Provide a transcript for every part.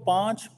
5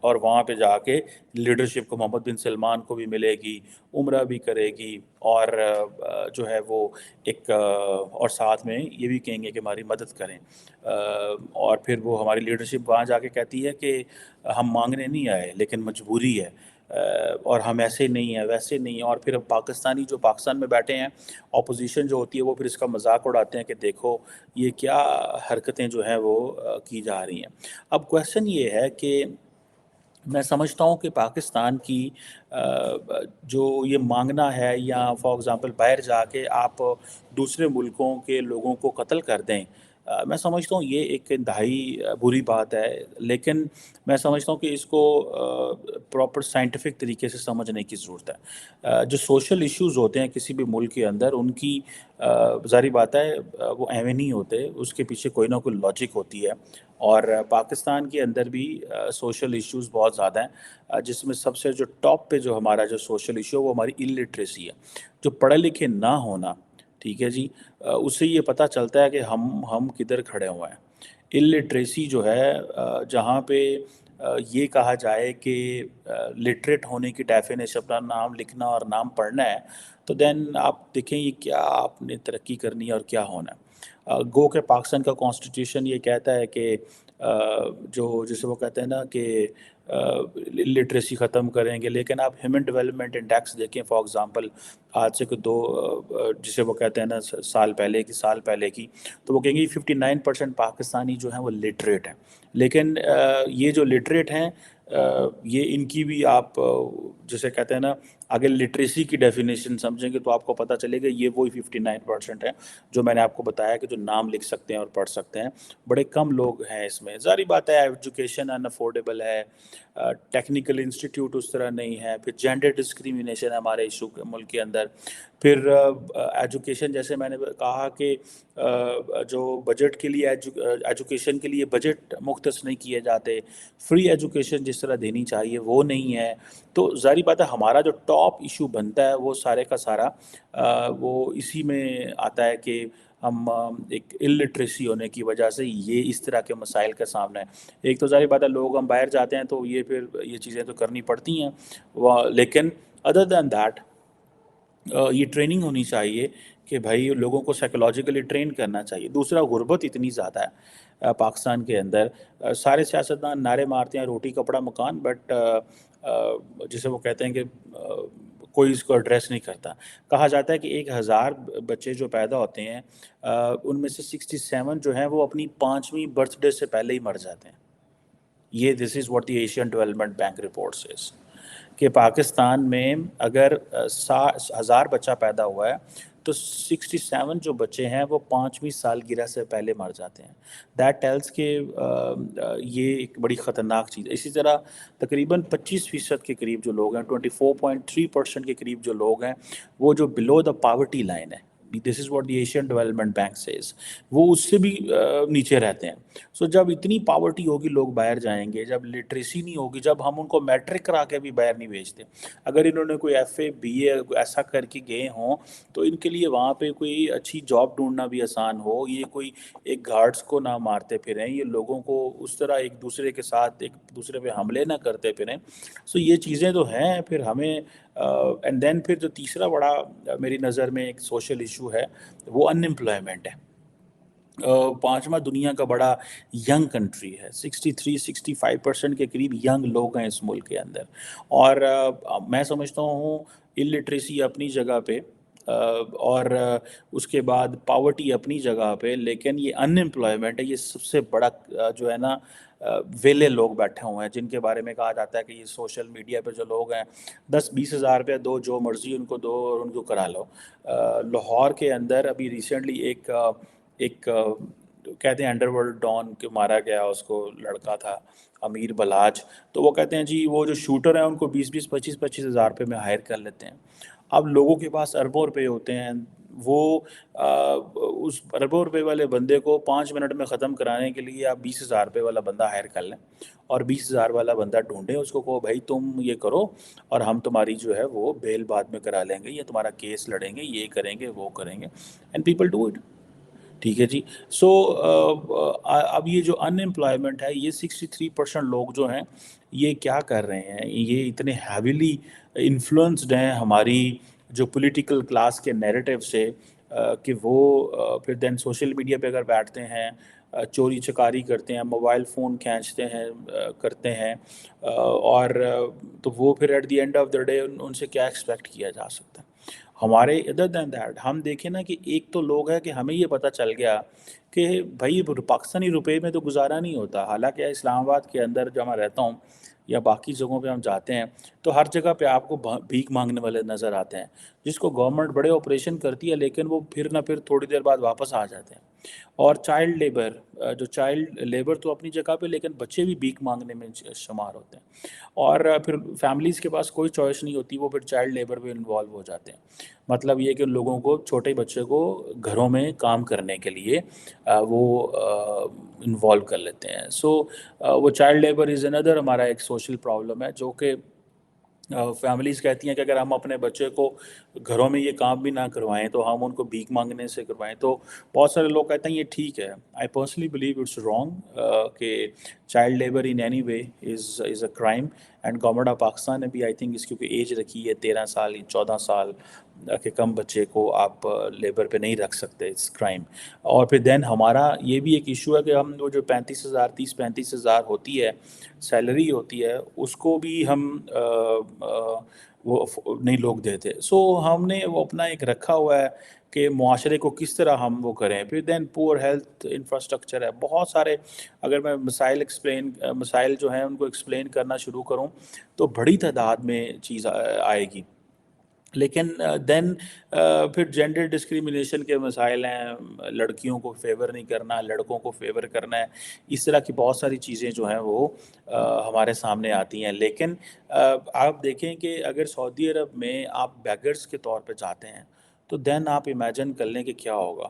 اور وہاں پہ جا کے لیڈرشپ کو محمد بن سلمان کو بھی ملے گی، عمرہ بھی کرے گی، اور جو ہے وہ ایک اور ساتھ میں یہ بھی کہیں گے کہ ہماری مدد کریں، اور پھر وہ ہماری لیڈرشپ وہاں جا کے کہتی ہے کہ ہم مانگنے نہیں آئے لیکن مجبوری ہے، اور ہم ایسے نہیں ہیں ویسے نہیں ہیں، اور پھر پاکستانی جو پاکستان میں بیٹھے ہیں اپوزیشن جو ہوتی ہے وہ پھر اس کا مذاق اڑاتے ہیں کہ دیکھو یہ کیا حرکتیں جو ہیں وہ کی جا رہی ہیں۔ اب کویشچن یہ ہے کہ میں سمجھتا ہوں کہ پاکستان کی جو یہ مانگنا ہے، یا فار ایگزامپل باہر جا کے آپ دوسرے ملکوں کے لوگوں کو قتل کر دیں، میں سمجھتا ہوں یہ ایک انتہائی بری بات ہے، لیکن میں سمجھتا ہوں کہ اس کو پراپر سائنٹیفک طریقے سے سمجھنے کی ضرورت ہے۔ جو سوشل ایشوز ہوتے ہیں کسی بھی ملک کے اندر، ان کی ظاہری بات ہے وہ ایویں نہیں ہوتے، اس کے پیچھے کوئی نہ کوئی لاجک ہوتی ہے، اور پاکستان کے اندر بھی سوشل ایشوز بہت زیادہ ہیں، جس میں سب سے جو ٹاپ پہ جو ہمارا جو سوشل ایشو ہے وہ ہماری الٹریسی ہے، جو پڑھے لکھے نہ ہونا، ٹھیک ہے جی، اس سے یہ پتہ چلتا ہے کہ ہم کدھر کھڑے ہوئے ہیں۔ الٹریسی جو ہے جہاں پہ یہ کہا جائے کہ لٹریٹ ہونے کی ڈیفینیشن اپنا نام لکھنا اور نام پڑھنا ہے، تو دین آپ دیکھیں یہ کیا آپ نے ترقی کرنی ہے اور کیا ہونا ہے۔ گو کہ پاکستان کا کانسٹیٹیوشن یہ کہتا ہے کہ جو جسے وہ کہتے ہیں نا کہ لٹریسی ختم کریں گے، لیکن آپ ہیومن ڈیولپمنٹ انڈیکس دیکھیں فار ایگزامپل آج سے کوئی جسے وہ کہتے ہیں نا سال پہلے کی، تو وہ کہیں گے 59% پاکستانی جو ہیں وہ لٹریٹ ہیں، لیکن یہ جو لٹریٹ ہیں یہ ان کی بھی آپ جسے کہتے ہیں نا اگر لٹریسی کی ڈیفینیشن سمجھیں گے تو آپ کو پتہ چلے گا یہ وہی 59% ہیں جو میں نے آپ کو بتایا کہ جو نام لکھ سکتے ہیں اور پڑھ سکتے ہیں، بڑے کم لوگ ہیں اس میں۔ ظاہری بات ہے ایجوکیشن ان افورڈیبل ہے، ٹیکنیکل انسٹیٹیوٹ اس طرح نہیں ہے، پھر جینڈر ڈسکریمنیشن ہے ہمارے ایشو کے ملک کے اندر، پھر ایجوکیشن جیسے میں نے کہا کہ جو بجٹ کے لیے ایجوکیشن کے لیے بجٹ مختص نہیں کیے جاتے، فری ایجوکیشن جس طرح دینی چاہیے وہ نہیں ہے، تو ظاہری بات ہے ہمارا جو ٹاپ ایشو بنتا ہے وہ سارے کا سارا وہ اسی میں آتا ہے کہ ہم ایک الٹریسی ہونے کی وجہ سے یہ اس طرح کے مسائل کے سامنے ہیں۔ ایک تو ظاہر بات ہے لوگ ہم باہر جاتے ہیں تو یہ پھر یہ چیزیں تو کرنی پڑتی ہیں، لیکن ادر دین دیٹ یہ ٹریننگ ہونی چاہیے کہ بھائی لوگوں کو سائیکولوجیکلی ٹرین کرنا چاہیے۔ دوسرا غربت اتنی زیادہ ہے پاکستان کے اندر، سارے سیاستدان نعرے مارتے ہیں روٹی کپڑا مکان، بٹ جسے وہ کہتے ہیں کہ کوئی اس کو ایڈریس نہیں کرتا۔ کہا جاتا ہے کہ 1000 بچے جو پیدا ہوتے ہیں ان میں سے 67 جو ہیں وہ اپنی 5ویں برتھ ڈے سے پہلے ہی مر جاتے ہیں۔ یہ this is what the Asian development bank report says کہ پاکستان میں اگر 1000 بچہ پیدا ہوا ہے تو 67 جو بچے ہیں وہ 5ویں سالگرہ سے پہلے مر جاتے ہیں۔ دیٹ ٹیلز کہ یہ ایک بڑی خطرناک چیز ہے۔ اسی طرح تقریباً 25% کے قریب جو لوگ ہیں، 24.3% کے قریب جو لوگ ہیں وہ جو بلو دا پاورٹی لائن ہے، this is what the Asian development bank says, وہ اس سے بھی نیچے رہتے ہیں۔ سو جب اتنی پاورٹی ہوگی لوگ باہر جائیں گے، جب لٹریسی نہیں ہوگی، جب ہم ان کو میٹرک کرا کے بھی باہر نہیں بھیجتے، اگر انہوں نے کوئی ایف اے بی اے ایسا کر کے گئے ہوں تو ان کے لیے وہاں پہ کوئی اچھی جاب ڈھونڈنا بھی آسان ہو، یہ کوئی ایک گارڈز کو نہ مارتے پھریں، یہ لوگوں کو اس طرح ایک دوسرے کے ساتھ ایک دوسرے پہ حملے نہ کرتے پھریں۔ سو یہ چیزیں تو ہیں، پھر ہمیں اینڈ دین پھر جو تیسرا بڑا میری نظر میں ایک سوشل ایشو ہے وہ ان امپلائمنٹ ہے۔ 5واں دنیا کا بڑا ینگ کنٹری ہے، 63-65% کے قریب ینگ لوگ ہیں اس ملک کے اندر، اور میں سمجھتا ہوں الٹریسی اپنی جگہ پہ اور اس کے بعد پاورٹی اپنی جگہ پہ، لیکن یہ ان امپلائمنٹ ہے، یہ سب سے بڑا جو ہے نا ویلے لوگ بیٹھے ہوئے ہیں جن کے بارے میں کہا جاتا ہے کہ یہ سوشل میڈیا پہ جو لوگ ہیں 10-20 ہزار روپیہ دو، جو مرضی ان کو دو اور ان کو کرا لو۔ لاہور کے اندر ابھی ریسنٹلی ایک کہتے ہیں انڈر ورلڈ ڈان کہ مارا گیا، اس کو لڑکا تھا امیر بلاج، تو وہ کہتے ہیں جی وہ جو شوٹر ہیں ان کو 20-25 ہزار روپے میں ہائر کر لیتے ہیں۔ اب لوگوں کے پاس اربوں روپے ہوتے ہیں، وہ اس اربوں روپے والے بندے کو 5 منٹ میں ختم کرانے کے لیے آپ 20 ہزار روپے والا بندہ ہائر کر لیں اور 20 ہزار والا بندہ ڈھونڈیں، اس کو کہو بھائی تم یہ کرو اور ہم تمہاری جو ہے وہ بیل بعد میں کرا لیں گے، یا تمہارا کیس لڑیں گے، یہ کریں گے وہ کریں گے، اینڈ پیپل ڈو اٹ۔ ٹھیک ہے جی. سو اب یہ جو ان امپلائمنٹ ہے، یہ 63% لوگ جو ہیں یہ کیا کر رہے ہیں، یہ اتنے ہیویلی انفلوئنسڈ ہیں ہماری جو پولیٹیکل کلاس کے نیریٹو سے، کہ وہ پھر دین سوشل میڈیا پہ اگر بیٹھتے ہیں، چوری چکاری کرتے ہیں، موبائل فون کھینچتے ہیں، کرتے ہیں، اور تو وہ پھر at the end of the day ان سے کیا ایکسپیکٹ کیا جا سکتا ہے. ہمارے ادر دین دیٹ ہم دیکھیں نا کہ ایک تو لوگ ہے کہ ہمیں یہ پتہ چل گیا کہ بھائی پاکستانی روپے میں تو گزارا نہیں ہوتا. حالانکہ اسلام آباد کے اندر جو میں رہتا ہوں یا باقی جگہوں پہ ہم جاتے ہیں تو ہر جگہ پہ آپ کو بھیک مانگنے والے نظر آتے ہیں، جس کو گورنمنٹ بڑے آپریشن کرتی ہے لیکن وہ پھر نہ پھر تھوڑی دیر بعد واپس آ جاتے ہیں. اور چائلڈ لیبر، جو چائلڈ لیبر تو اپنی جگہ پہ، لیکن بچے بھی بھیک مانگنے میں شمار ہوتے ہیں. اور پھر فیملیز کے پاس کوئی چوائس نہیں ہوتی، وہ پھر چائلڈ لیبر میں انوالو ہو جاتے ہیں. مطلب یہ کہ لوگوں کو، چھوٹے بچے کو گھروں میں کام کرنے کے لیے وہ انوالو کر لیتے ہیں. سو وہ چائلڈ لیبر از اندر ہمارا ایک سوشل پرابلم ہے، جو کہ فیملیز کہتی ہیں کہ اگر ہم اپنے بچے کو گھروں میں یہ کام بھی نہ کروائیں تو ہم ان کو بھیک مانگنے سے کروائیں. تو بہت سارے لوگ کہتے ہیں یہ ٹھیک ہے. I personally believe it's wrong, کہ child labour in any way is a crime. And government of Pakistan نے بھی آئی تھنک اس کی کوئی ایج رکھی ہے 13 سال 14 سال، کہ کم بچے کو آپ لیبر پہ نہیں رکھ سکتے، اٹس کرائم. اور پھر دین ہمارا یہ بھی ایک ایشو ہے کہ ہم وہ جو 35,000 30-35,000 ہوتی ہے سیلری ہوتی ہے، اس کو بھی ہم وہ نہیں لوگ دیتے. سو ہم نے وہ اپنا ایک رکھا ہوا ہے کہ معاشرے کو کس طرح ہم وہ کریں. پھر دین پور ہیلتھ انفراسٹرکچر ہے، بہت سارے. اگر میں مسائل جو ہیں ان کو ایکسپلین کرنا شروع کروں تو بڑی تعداد میں چیز آئے گی. لیکن دین پھر جینڈر ڈسکریمنیشن کے مسائل ہیں، لڑکیوں کو فیور نہیں کرنا، لڑکوں کو فیور کرنا ہے. اس طرح کی بہت ساری چیزیں جو ہیں وہ ہمارے سامنے آتی ہیں. لیکن آپ دیکھیں کہ اگر سعودی عرب میں آپ بیگرز کے طور پہ جاتے ہیں تو دین آپ امیجن کر لیں کہ کیا ہوگا.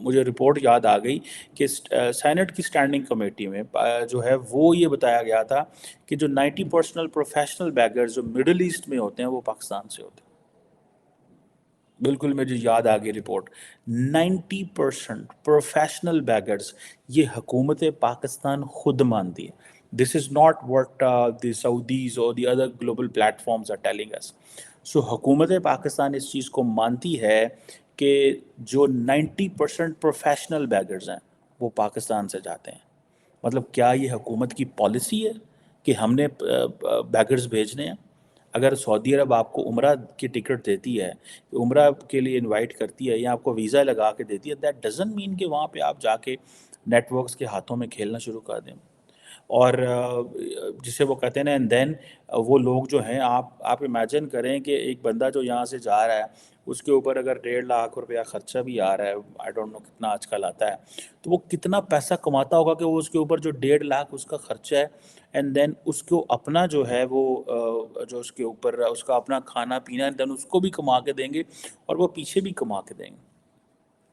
مجھے رپورٹ یاد آ گئی کہ سینٹ کی اسٹینڈنگ کمیٹی میں جو ہے وہ یہ بتایا گیا تھا کہ جو 90% پروفیشنل بیگرز جو مڈل ایسٹ میں ہوتے ہیں وہ پاکستان سے ہوتے ہیں. بالکل مجھے یاد آ گئی رپورٹ. 90% پروفیشنل بیگرز یہ حکومت پاکستان خود مانتی ہے. This is not what the Saudis اور the other global platforms are telling us. So حکومت پاکستان اس چیز کو مانتی ہے کہ جو 90% پروفیشنل بیگرز ہیں وہ پاکستان سے جاتے ہیں. مطلب کیا یہ حکومت کی پالیسی ہے کہ ہم نے بیگرز بھیجنے ہیں؟ اگر سعودی عرب آپ کو عمرہ کی ٹکٹ دیتی ہے، عمرہ کے لیے انوائٹ کرتی ہے یا آپ کو ویزا لگا کے دیتی ہے، دیٹ ڈزنٹ مین کہ وہاں پہ آپ جا کے نیٹ ورکس کے ہاتھوں میں کھیلنا شروع کر دیں. اور جسے وہ کہتے ہیں نا، اینڈ دین وہ لوگ جو ہیں، آپ امیجن کریں کہ ایک بندہ جو یہاں سے جا رہا ہے اس کے اوپر اگر 1.5 لاکھ روپیہ خرچہ بھی آ رہا ہے، آئی ڈونٹ نو کتنا آج کل آتا ہے، تو وہ کتنا پیسہ کماتا ہوگا کہ وہ اس کے اوپر جو 1.5 لاکھ اس کا خرچہ ہے، اینڈ دین اس کو اپنا جو ہے وہ جو اس کے اوپر اس کا اپنا کھانا پینا، دین اس کو بھی کما کے دیں گے اور وہ پیچھے بھی کما کے دیں گے.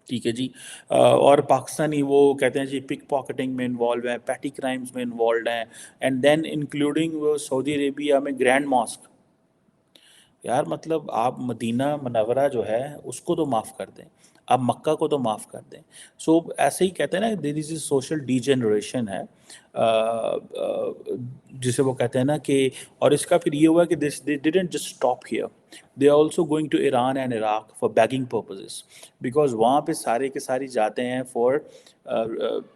ٹھیک ہے جی. اور پاکستانی وہ کہتے ہیں جی پک پاکٹنگ میں انوالو ہیں، پیٹی کرائمز میں انوالوڈ ہیں، اینڈ دین انکلوڈنگ وہ سعودی عربیہ میں گرینڈ ماسک. یار مطلب آپ مدینہ منورہ جو ہے اس کو تو معاف کر دیں، آپ مکہ کو تو معاف کر دیں. سو ایسے ہی کہتے ہیں نا، دیر از اے سوشل ڈی جنریشن ہے، جسے وہ کہتے ہیں نا کہ. اور اس کا پھر یہ ہوا کہ this they didn't just stop here, they are also going to Iran and Iraq for begging purposes, because وہاں پہ سارے کے ساری جاتے ہیں فار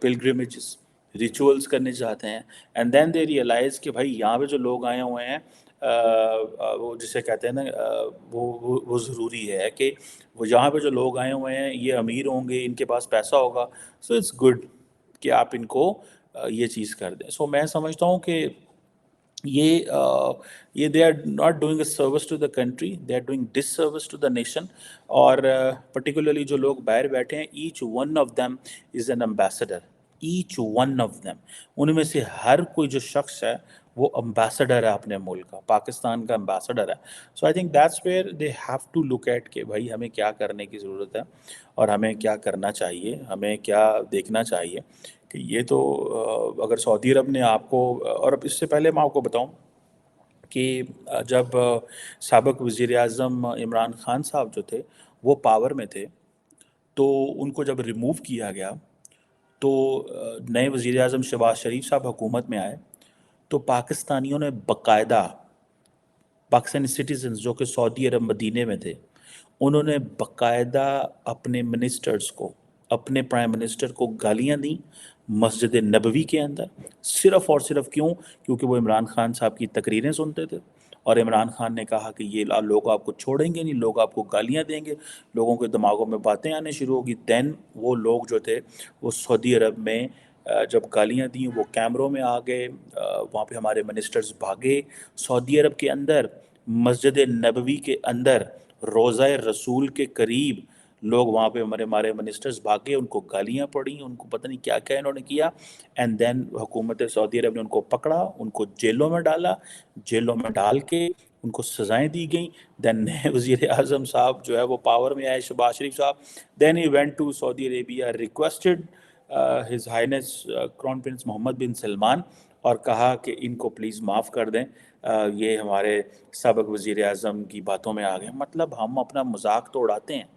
پلگرمیجز، ریچولس کرنے جاتے ہیں. اینڈ دین دے ریئلائز کہ بھائی یہاں پہ جو لوگ آئے ہوئے ہیں وہ جسے کہتے ہیں نا وہ ضروری ہے کہ وہ یہاں پہ جو لوگ آئے ہوئے ہیں یہ امیر ہوں گے، ان کے پاس پیسہ ہوگا. سو اٹس گڈ کہ آپ ان کو یہ چیز کر دیں. سو میں سمجھتا ہوں کہ یہ they are not doing a service to the country, they are doing disservice to the nation. اور پرٹیکولرلی جو لوگ باہر بیٹھے ہیں، each one of them is an ambassador, each one of them, ان میں سے ہر کوئی جو شخص ہے وہ امبیسڈر ہے اپنے ملک کا، پاکستان کا امبیسڈر ہے. So I think that's where they have to look at کہ بھائی ہمیں کیا کرنے کی ضرورت ہے اور ہمیں کیا کرنا چاہیے، ہمیں کیا دیکھنا چاہیے. کہ یہ تو اگر سعودی عرب نے آپ کو، اور اب اس سے پہلے میں آپ کو بتاؤں کہ جب سابق وزیر اعظم عمران خان صاحب جو تھے وہ پاور میں تھے، تو ان کو جب ریموو کیا گیا تو نئے وزیر اعظم شہباز شریف صاحب حکومت میں آئے تو پاکستانیوں نے باقاعدہ پاکستانی سٹیزنز جو کہ سعودی عرب مدینے میں تھے انہوں نے باقاعدہ اپنے منسٹرز کو اپنے پرائم منسٹر کو گالیاں دیں مسجد نبوی کے اندر، صرف اور صرف کیوں؟ کیونکہ وہ عمران خان صاحب کی تقریریں سنتے تھے اور عمران خان نے کہا کہ یہ لوگ آپ کو چھوڑیں گے نہیں، لوگ آپ کو گالیاں دیں گے، لوگوں کے دماغوں میں باتیں آنے شروع ہوگی۔ دین وہ لوگ جو تھے وہ سعودی عرب میں جب گالیاں دیں وہ کیمروں میں آ گئے، وہاں پہ ہمارے منسٹرز بھاگے سعودی عرب کے اندر، مسجد نبوی کے اندر روضہ رسول کے قریب لوگ وہاں پہ ہمارے منسٹرز بھاگے، ان کو گالیاں پڑیں، ان کو پتہ نہیں کیا کیا انہوں نے کیا، اینڈ دین حکومت سعودی عرب نے ان کو پکڑا، ان کو جیلوں میں ڈالا، جیلوں میں ڈال کے ان کو سزائیں دی گئیں۔ دین نئے وزیر اعظم صاحب جو ہے وہ پاور میں آئے Shehbaz Sharif sahib, then he went to Saudi Arabia requested his highness crown prince Mohammad bin Salman, اور کہا کہ ان کو پلیز معاف کر دیں، یہ ہمارے سابق وزیر اعظم کی باتوں میں آ گئے۔ مطلب ہم اپنا مذاق تو اڑاتے ہیں،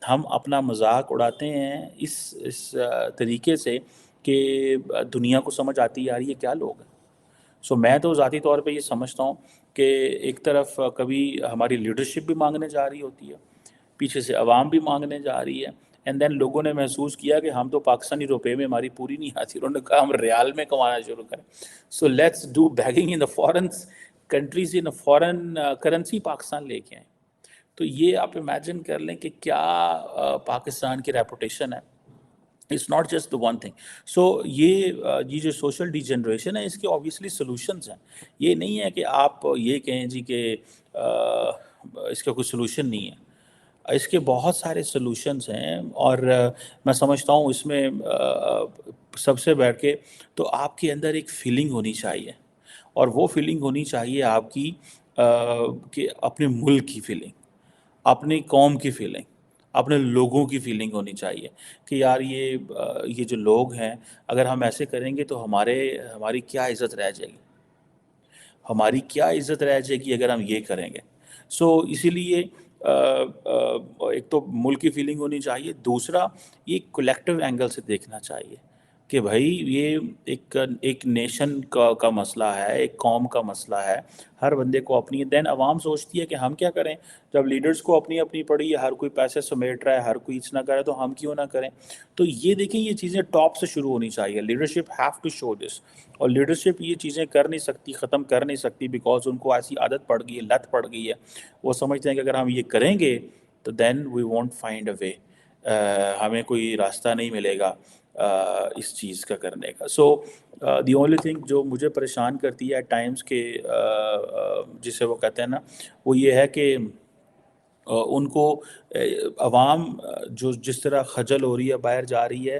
ہم اپنا مذاق اڑاتے ہیں اس طریقے سے کہ دنیا کو سمجھ آتی ہے یار یہ کیا لوگ ہیں۔ سو میں تو ذاتی طور پہ یہ سمجھتا ہوں کہ ایک طرف کبھی ہماری لیڈرشپ بھی مانگنے جا رہی ہوتی ہے، پیچھے سے عوام بھی مانگنے جا رہی ہے، اینڈ دین لوگوں نے محسوس کیا کہ ہم تو پاکستانی روپے میں ہماری پوری نہیں آتی، انہوں نے کہا ہم ریال میں کمانا شروع کریں۔ So let's do begging in the foreign countries, ان فورن کرنسی پاکستان لے کے آئیں۔ تو یہ آپ امیجن کر لیں کہ کیا پاکستان کی ریپوٹیشن ہے۔ It's not just the one thing. So یہ جو سوشل ڈی جنریشن ہے اس کے آبویسلی سلوشنز ہیں، یہ نہیں ہے کہ آپ یہ کہیں جی کہ اس کا کوئی سلوشن نہیں ہے، اس کے بہت سارے سلوشنز ہیں، اور میں سمجھتا ہوں اس میں سب سے بیٹھ کے تو آپ کے اندر ایک فیلنگ ہونی چاہیے، اور وہ فیلنگ ہونی چاہیے آپ کی کہ اپنے ملک کی فیلنگ، اپنی قوم کی فیلنگ، اپنے لوگوں کی فیلنگ ہونی چاہیے کہ یار یہ جو لوگ ہیں اگر ہم ایسے کریں گے تو ہماری کیا عزت رہ جائے گی، ہماری کیا عزت رہ جائے گی اگر ہم یہ کریں گے۔ سو اسی لیے ایک تو ملک کی فیلنگ ہونی چاہیے، دوسرا یہ کولیکٹیو اینگل سے دیکھنا چاہیے کہ بھائی یہ ایک نیشن کا مسئلہ ہے، ایک قوم کا مسئلہ ہے، ہر بندے کو اپنی، دین عوام سوچتی ہے کہ ہم کیا کریں، جب لیڈرز کو اپنی اپنی پڑی ہے، ہر کوئی پیسے سمیٹ رہا ہے، ہر کوئی اتنا کر رہا ہے، تو ہم کیوں نہ کریں۔ تو یہ دیکھیں یہ چیزیں ٹاپ سے شروع ہونی چاہیے، لیڈرشپ ہیو ٹو شو دس، اور لیڈرشپ یہ چیزیں کر نہیں سکتی، ختم کر نہیں سکتی، بیکاز ان کو ایسی عادت پڑ گئی ہے، لت پڑ گئی ہے، وہ سمجھتے ہیں کہ اگر ہم یہ کریں گے تو دین وی وونٹ فائنڈ اے وے، ہمیں کوئی راستہ نہیں ملے گا اس چیز کا کرنے کا۔ سو دی اونلی تھنگ جو مجھے پریشان کرتی ہے ایٹ ٹائمس کہ جسے وہ کہتے ہیں نا، وہ یہ ہے کہ ان کو عوام جو جس طرح خجل ہو رہی ہے، باہر جا رہی ہے،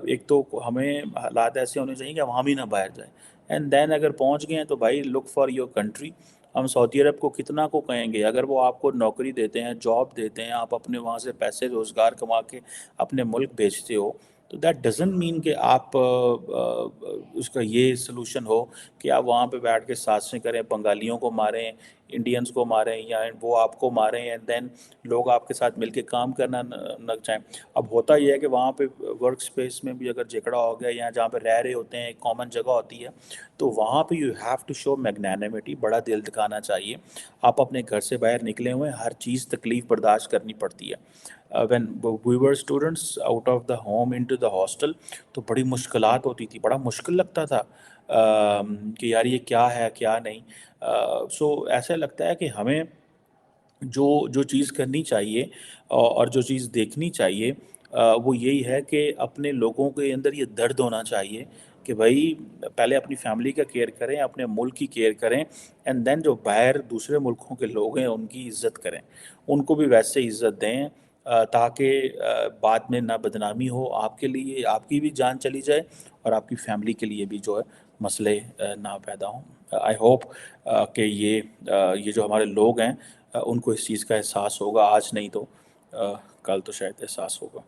ایک تو ہمیں حالات ایسے ہونے چاہیے کہ عوام ہی نہ باہر جائیں، اینڈ دین اگر پہنچ گئے ہیں تو بھائی لک فار یور کنٹری۔ ہم سعودی عرب کو کتنا کو کہیں گے، اگر وہ آپ کو نوکری دیتے ہیں، جاب دیتے ہیں، آپ اپنے وہاں سے پیسے روزگار کما کے اپنے ملک بھیجتے ہو، تو دیٹ ڈزنٹ مین کہ آپ اس کا یہ سلوشن ہو کہ آپ وہاں پہ بیٹھ کے سازشیں کریں، بنگالیوں کو ماریں، انڈینز کو ماریں، یا وہ آپ کو ماریں، اینڈ دین لوگ آپ کے ساتھ مل کے کام کرنا نہ چاہیں۔ اب ہوتا یہ ہے کہ وہاں پہ ورک سپیس میں بھی اگر جھگڑا ہو گیا، یا جہاں پہ رہ رہے ہوتے ہیں ایک کامن جگہ ہوتی ہے، تو وہاں پہ یو ہیو ٹو شو میگنینیمٹی، بڑا دل دکھانا چاہیے۔ آپ اپنے گھر سے باہر نکلے ہوئے ہیں، ہر چیز تکلیف برداشت کرنی پڑتی ہے۔ When we were students out of the home into the hostel, تو بڑی مشکلات ہوتی تھی، بڑا مشکل لگتا تھا کہ یار یہ کیا ہے کیا نہیں۔ سو ایسا لگتا ہے کہ ہمیں جو چیز کرنی چاہیے اور جو چیز دیکھنی چاہیے وہ یہی ہے کہ اپنے لوگوں کے اندر یہ درد ہونا چاہیے کہ بھائی پہلے اپنی فیملی کا کیئر کریں، اپنے ملک کی کیئر کریں، اینڈ دین جو باہر دوسرے ملکوں کے لوگ ہیں ان کی عزت کریں، ان کو بھی ویسے عزت دیں، تاکہ بعد میں نہ بدنامی ہو آپ کے لیے، آپ کی بھی جان چلی جائے، اور آپ کی فیملی کے لیے بھی جو ہے مسئلے نہ پیدا ہوں۔ آئی ہوپ کہ یہ جو ہمارے لوگ ہیں ان کو اس چیز کا احساس ہوگا، آج نہیں تو کل تو شاید احساس ہوگا۔